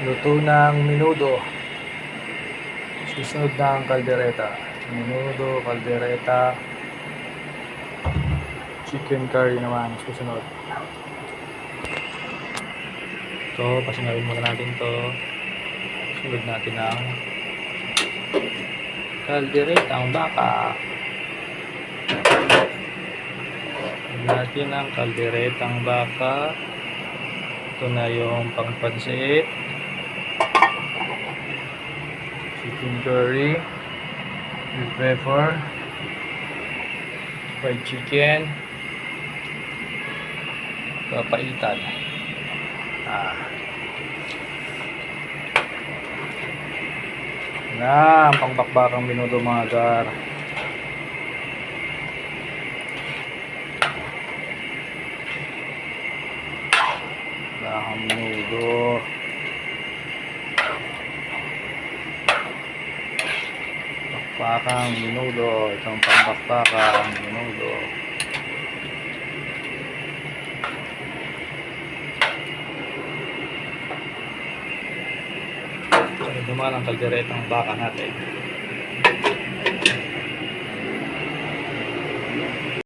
Luto ng minudo. Susunod ng kaldereta. Minudo, kaldereta. Chicken curry naman susunod. Ito, pasinawin muna natin to. Sunod natin ang kalderetang baka. Sunod natin ang kalderetang baka. Ito na yung pangpansit. Chicken curry. With pepper. Fried chicken. Papaitan. Na, ang pangbakbakang minudo mga gar. Bakang minudo. Bakbakang minudo. Itong pangbakbakang minudo. Dumaan ang kalderetang baka natin.